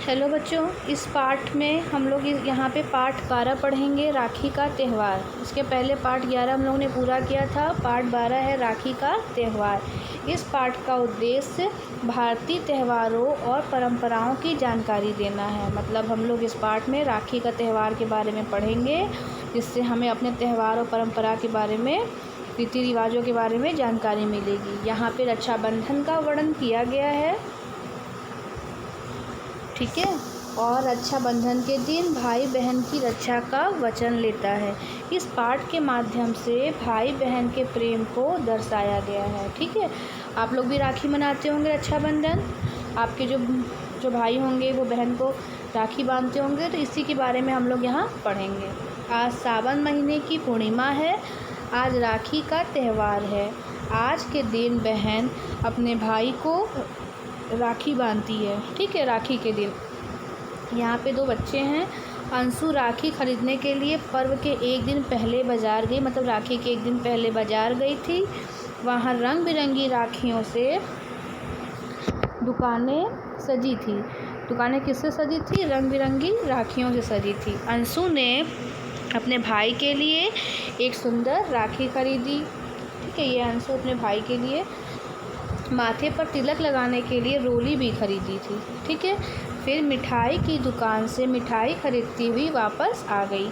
Hello बच्चों, इस पाठ में हम लोग यहाँ पे पाठ 12 पढ़ेंगे, राखी का त्यौहार। इसके पहले पाठ 11 हम लोगों ने पूरा किया था। पाठ 12 है राखी का त्यौहार। इस पाठ का उद्देश्य भारतीय त्योहारों और परंपराओं की जानकारी देना है। मतलब हम लोग इस पाठ में राखी का त्यौहार के बारे में पढ़ेंगे, जिससे हमें अपने त्यौहार और परंपरा के बारे में, रीति रिवाजों के बारे में जानकारी मिलेगी। यहाँ पे रक्षाबंधन का वर्णन किया गया है, ठीक है। और रक्षाबंधन के दिन भाई बहन की रक्षा का वचन लेता है। इस पाठ के माध्यम से भाई बहन के प्रेम को दर्शाया गया है, ठीक है। आप लोग भी राखी मनाते होंगे, रक्षाबंधन। आपके जो भाई होंगे वो बहन को राखी बांधते होंगे, तो इसी के बारे में हम लोग यहाँ पढ़ेंगे। आज सावन महीने की पूर्णिमा है। आज राखी का त्यौहार है। आज के दिन बहन अपने भाई को राखी बांधती है, ठीक है। राखी के दिन यहाँ पे 2 बच्चे हैं। अंशु राखी खरीदने के लिए पर्व के एक दिन पहले बाज़ार गई, मतलब राखी के एक दिन पहले बाज़ार गई थी। वहाँ रंग बिरंगी राखियों से दुकानें सजी थी। दुकानें किससे सजी थी? रंग बिरंगी राखियों से सजी थी। अंशु ने अपने भाई के लिए एक सुंदर राखी खरीदी, ठीक है। ये अंशु अपने भाई के लिए माथे पर तिलक लगाने के लिए रोली भी खरीदी थी, ठीक है। फिर मिठाई की दुकान से मिठाई खरीदती हुई वापस आ गई।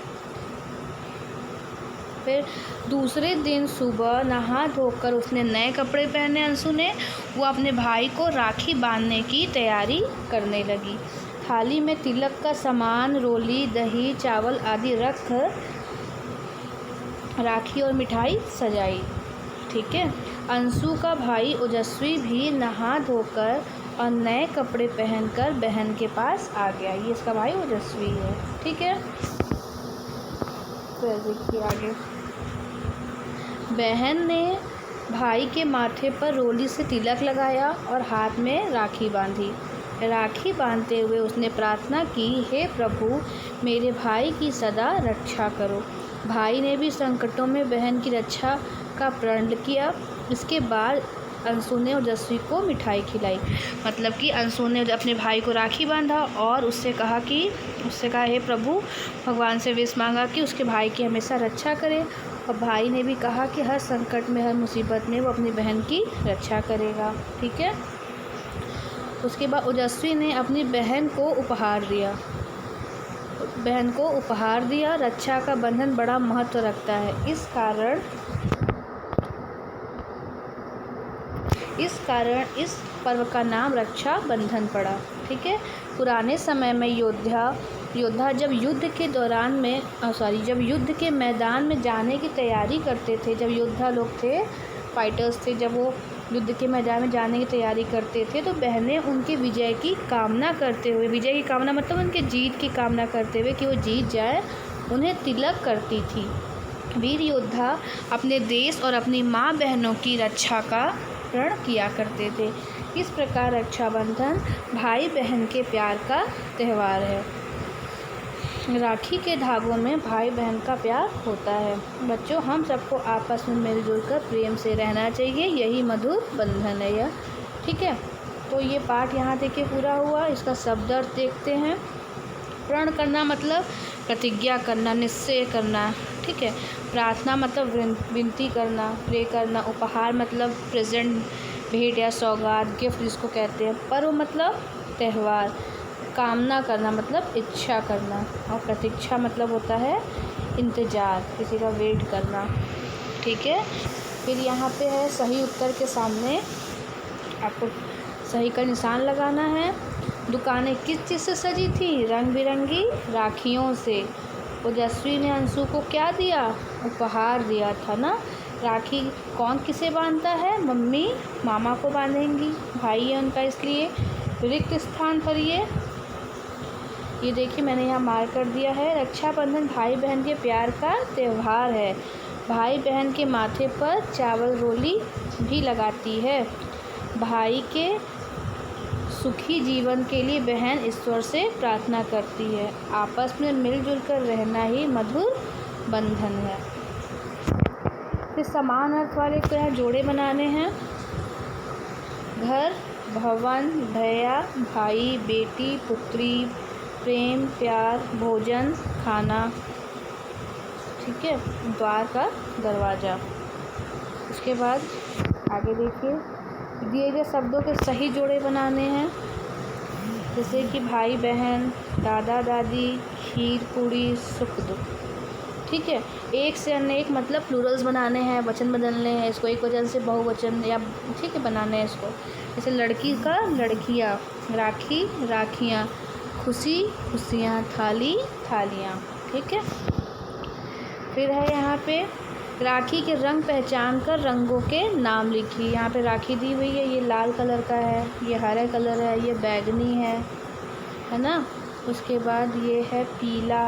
फिर दूसरे दिन सुबह नहा धोकर उसने नए कपड़े पहने। अंशु ने वो अपने भाई को राखी बांधने की तैयारी करने लगी। थाली में तिलक का सामान, रोली, दही, चावल आदि रख राखी और मिठाई सजाई, ठीक है। अंशु का भाई ओजस्वी भी नहा धोकर और नए कपड़े पहनकर बहन के पास आ गया। ये इसका भाई ओजस्वी है, ठीक है। फिर देखिए आगे। बहन ने भाई के माथे पर रोली से तिलक लगाया और हाथ में राखी बांधी। राखी बांधते हुए उसने प्रार्थना की, हे प्रभु, मेरे भाई की सदा रक्षा करो। भाई ने भी संकटों में बहन की रक्षा का प्रण किया। इसके बाद अंशु ने ओजस्वी को मिठाई खिलाई। मतलब कि अंशु ने अपने भाई को राखी बांधा और उससे कहा, हे प्रभु, भगवान से विश मांगा कि उसके भाई की हमेशा रक्षा करे। और भाई ने भी कहा कि हर संकट में, हर मुसीबत में वो अपनी बहन की रक्षा करेगा, ठीक है। उसके बाद ओजस्वी ने अपनी बहन को उपहार दिया। रक्षा का बंधन बड़ा महत्व रखता है। इस कारण इस पर्व का नाम रक्षा बंधन पड़ा, ठीक है। पुराने समय में योद्धा जब युद्ध के मैदान में जाने की तैयारी करते थे, जब योद्धा लोग थे, फाइटर्स थे, जब वो युद्ध के मैदान में जाने की तैयारी करते थे, तो बहनें उनके विजय की कामना करते हुए, विजय की कामना मतलब उनके जीत की कामना करते हुए कि वो जीत जाए, उन्हें तिलक करती थी। वीर योद्धा अपने देश और अपनी माँ बहनों की रक्षा का प्रण किया करते थे। इस प्रकार रक्षाबंधन भाई बहन के प्यार का त्यौहार है। राखी के धागों में भाई बहन का प्यार होता है। बच्चों, हम सबको आपस में मिलजुल कर प्रेम से रहना चाहिए, यही मधुर बंधन है यह, ठीक है। तो ये पाठ यहाँ देखिए पूरा हुआ। इसका शब्द अर्थ देखते हैं। प्रण करना मतलब प्रतिज्ञा करना, निश्चय करना, ठीक है। प्रार्थना मतलब विनती करना, प्रे करना। उपहार मतलब प्रेजेंट, भेंट या सौगात, गिफ्ट जिसको कहते हैं। पर्व मतलब त्यौहार। कामना करना मतलब इच्छा करना। और प्रतीक्षा मतलब होता है इंतज़ार, किसी का वेट करना, ठीक है। फिर यहाँ पे है सही उत्तर के सामने आपको सही का निशान लगाना है। दुकानें किस चीज़ से सजी थी? रंग बिरंगी राखियों से। ओजस्वी ने अंशु को क्या दिया? उपहार दिया था ना। राखी कौन किसे बांधता है? मम्मी मामा को बांधेंगी, भाई है उनका, इसलिए। रिक्त स्थान पर ये देखिए मैंने यहाँ मार्क कर दिया है। रक्षाबंधन भाई बहन के प्यार का त्यौहार है। भाई बहन के माथे पर चावल रोली भी लगाती है। भाई के सुखी जीवन के लिए बहन ईश्वर से प्रार्थना करती है। आपस में मिलजुल कर रहना ही मधुर बंधन है। फिर समान अर्थ वाले को यहाँ जोड़े बनाने हैं। घर भवन, भैया, भाई, बेटी, पुत्री, प्रेम, प्यार, भोजन, खाना। ठीक है, द्वार का दरवाज़ा। उसके बाद आगे देखिए, दिए गए शब्दों के सही जोड़े बनाने हैं, जैसे कि भाई बहन, दादा दादी, खीर पूड़ी, सुख दुख। ठीक है, एक से अनेक मतलब प्लूरल्स बनाने हैं, वचन बदलने हैं, इसको एक वचन से बहुवचन या ठीक है बनाने हैं इसको। जैसे लड़की का लड़कियाँ, राखी राखियाँ, खुशी खुशियाँ, थाली थालियाँ। ठीक है, फिर है यहाँ पे राखी के रंग पहचान कर रंगों के नाम लिखिए। यहाँ पे राखी दी हुई है, ये लाल कलर का है, ये हरा कलर है, ये बैगनी है ना। उसके बाद ये है पीला,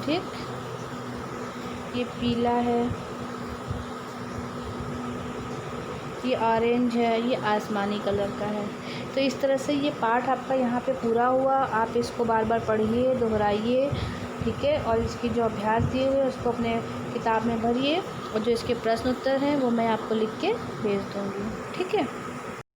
ठीक, ये पीला है, ये ऑरेंज है, ये आसमानी कलर का है। तो इस तरह से ये पाठ आपका यहाँ पे पूरा हुआ। आप इसको बार बार पढ़िए, दोहराइए, ठीक है, और इसकी जो अभ्यास दिए हुए उसको अपने किताब में भरिए, और जो इसके प्रश्न उत्तर हैं वो मैं आपको लिख के भेज दूँगी। ठीक है।